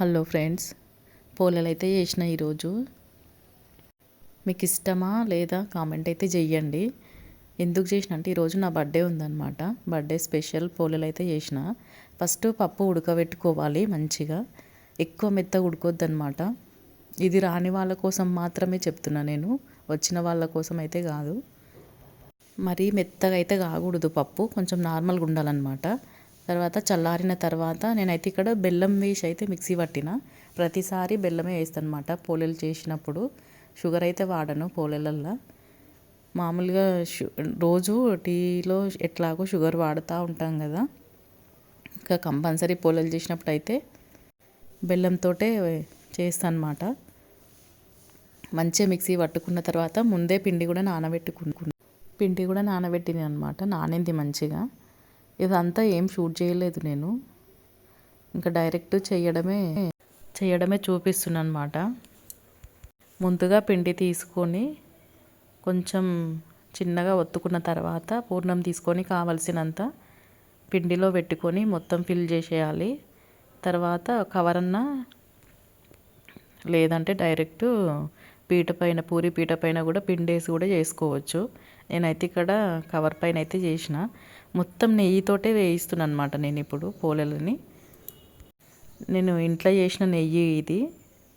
Hello friends, పోలేలు అయితే చేసిన ఈరోజు. మీకు ఇష్టమా లేదా కామెంట్ అయితే చెయ్యండి. ఎందుకు చేసిన అంటే ఈరోజు నా బర్త్డే ఉందన్నమాట. బర్త్డే స్పెషల్ పోలేలు అయితే చేసిన. ఫస్ట్ పప్పు ఉడకబెట్టుకోవాలి మంచిగా, ఎక్కువ మెత్తగా ఉడకొద్దనమాట. ఇది రాని వాళ్ళ కోసం మాత్రమే చెప్తున్నా నేను, వచ్చిన వాళ్ళ కోసం అయితే కాదు. మరీ మెత్తగా అయితే కాకూడదు పప్పు, కొంచెం నార్మల్గా ఉండాలన్నమాట. తర్వాత చల్లారిన తర్వాత నేనైతే ఇక్కడ బెల్లం వేసి అయితే మిక్సీ పట్టిన. ప్రతిసారి బెల్లమే వేస్తాను అనమాట పోలేలు చేసినప్పుడు. షుగర్ అయితే వాడను పోలేలల్లో. మామూలుగా రోజు టీలో ఎట్లాగో షుగర్ వాడుతూ ఉంటాం కదా, ఇంకా కంపల్సరీ పోలేలు చేసినప్పుడు అయితే బెల్లంతో చేస్తాను అనమాట. మంచిగా మిక్సీ పట్టుకున్న తర్వాత ముందే పిండి కూడా నానబెట్టిన అనమాట. నానింది మంచిగా. ఇదంతా ఏం షూట్ చేయలేదు నేను, ఇంకా డైరెక్ట్ చేయడమే చూపిస్తున్నాను అనమాట. ముందుగా పిండి తీసుకొని కొంచెం చిన్నగా ఒత్తుకున్న తర్వాత పూర్ణం తీసుకొని కావలసినంత పిండిలో పెట్టుకొని మొత్తం ఫిల్ చేసేయాలి. తర్వాత కవర్ అన్నా లేదంటే డైరెక్ట్ పూరి పీట పైన కూడా పిండేసి కూడా చేసుకోవచ్చు. నేనైతే ఇక్కడ కవర్ పైన అయితే చేసిన. మొత్తం నెయ్యితోటే వేయిస్తున్నాను అనమాట నేను ఇప్పుడు పోలేలని. నేను ఇంట్లో చేసిన నెయ్యి ఇది,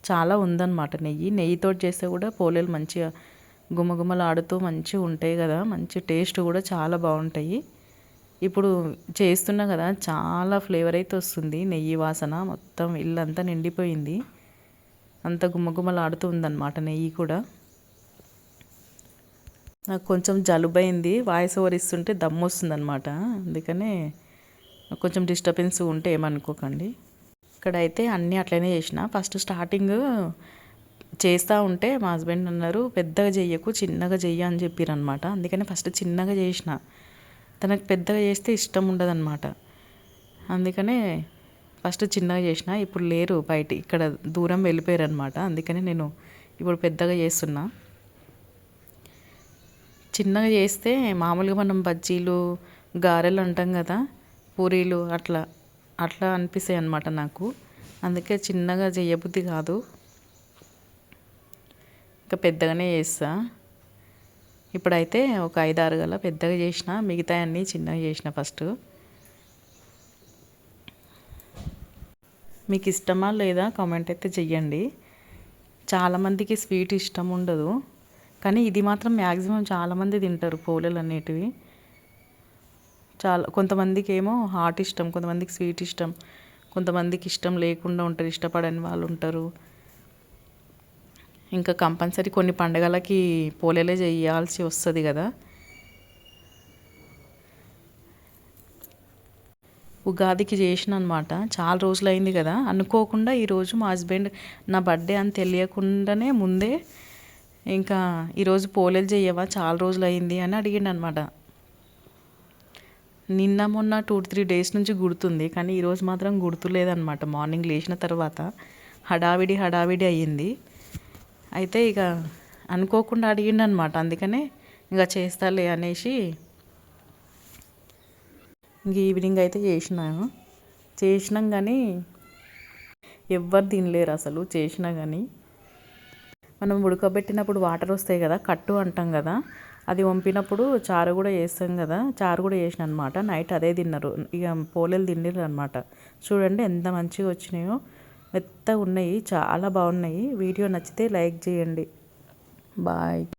చాలా ఉందన్నమాట నెయ్యితో చేస్తే కూడా పోలేలు మంచిగా గుమగుమలాడుతూ మంచిగా ఉంటాయి కదా, మంచి టేస్ట్ కూడా చాలా బాగుంటాయి. ఇప్పుడు చేస్తున్నా కదా, చాలా ఫ్లేవర్ అయితే వస్తుంది. నెయ్యి వాసన మొత్తం ఇల్లంతా నిండిపోయింది, అంత గుమగుమలాడుతూ ఉందన్నమాట నెయ్యి కూడా. నాకు కొంచెం జలుబైంది, వాయిస్ ఓవర్ ఇస్తుంటే దమ్ము వస్తుందన్నమాట. అందుకనే కొంచెం డిస్టర్బెన్స్ ఉంటే ఏమనుకోకండి. ఇక్కడైతే అన్నీ అట్లనే చేసిన. ఫస్ట్ స్టార్టింగ్ చేస్తూ ఉంటే మా హస్బెండ్ అన్నారు, పెద్దగా చెయ్యకు చిన్నగా చెయ్య అని చెప్పారనమాట. అందుకని ఫస్ట్ చిన్నగా చేసిన. తనకు పెద్దగా చేస్తే ఇష్టం ఉండదన్నమాట. అందుకనే ఫస్ట్ చిన్నగా చేసిన. ఇప్పుడు లేరు, బయట ఇక్కడ దూరం వెళ్ళిపోయారు అనమాట. అందుకని నేను ఇప్పుడు పెద్దగా చేస్తున్నా. చిన్నగా చేస్తే మామూలుగా మనం బజ్జీలు గారెలు అంటాం కదా, పూరీలు అట్లా అనిపిస్తాయి అన్నమాట నాకు. అందుకే చిన్నగా చేయబుద్ధి కాదు, ఇంకా పెద్దగానే చేస్తా. ఇప్పుడైతే ఒక 5-6 గల పెద్దగా చేసిన, మిగతా అన్నీ చిన్నగా చేసిన ఫస్ట్. మీకు ఇష్టమా లేదా కామెంట్ అయితే చెయ్యండి. చాలామందికి స్వీట్ ఇష్టం ఉండదు, కానీ ఇది మాత్రం మ్యాక్సిమం చాలామంది తింటారు పోలేలు అనేటివి. కొంతమందికి ఏమో హాట్ ఇష్టం, కొంతమందికి స్వీట్ ఇష్టం, కొంతమందికి ఇష్టం లేకుండా ఉంటారు, ఇష్టపడని వాళ్ళు ఉంటారు. ఇంకా కంపల్సరీ కొన్ని పండగలకి పోలేలే చేయాల్సి వస్తుంది కదా. ఉగాదికి చేసిన అనమాట. చాలా రోజులైంది కదా, అనుకోకుండా ఈరోజు మా హస్బెండ్ నా బర్త్డే అని తెలియకుండానే ముందే ఇంకా ఈరోజు పోలేలు చేయవా, చాలా రోజులు అయింది అని అడిగిండు అనమాట. నిన్న మొన్న 2-3 డేస్ నుంచి గుర్తుంది, కానీ ఈరోజు మాత్రం గుర్తులేదనమాట. మార్నింగ్ లేచిన తర్వాత హడావిడి అయ్యింది. అయితే ఇక అనుకోకుండా అడిగిండు అనమాట. అందుకనే ఇక చేస్తాలే అనేసి ఇంక ఈవినింగ్ అయితే చేసినాం కానీ ఎవ్వరు తినలేరు అసలు. చేసినా కానీ మనం ఉడకబెట్టినప్పుడు వాటర్ వస్తాయి కదా, కట్టు అంటాం కదా, అది వంపినప్పుడు చారు కూడా వేస్తాం కదా, చారు కూడా వేసిన అనమాట. నైట్ అదే తిన్నారు, ఇక పోలేలు తిన్నారు అనమాట. చూడండి ఎంత మంచిగా వచ్చినాయో, మెత్తగా ఉన్నాయి, చాలా బాగున్నాయి. వీడియో నచ్చితే లైక్ చేయండి. బాయ్.